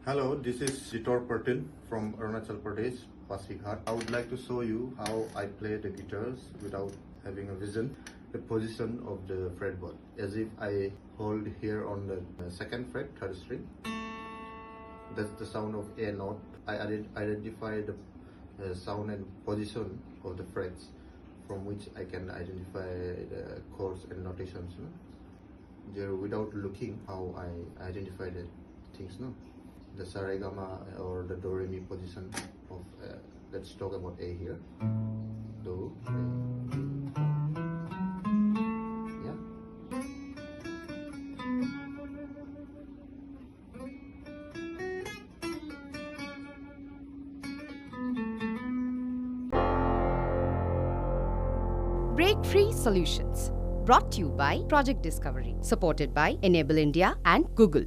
Hello, this is Jitor from Arunachal Pradesh, Pasighat. I would like to show you how I play the guitars without having a vision. The position of the fretboard, as if I hold here on the second fret, third string. That's the sound of A note. I identify the sound and position of the frets, from which I can identify the chords and notations. No? Without looking, how I identify the things. No, the sa re ga ma or the do re mi position of. Let's talk about A here. Do, re, mi, fa. Yeah. Breakfreesolutions, brought to you by Project Discovery, supported by Enable India and Google.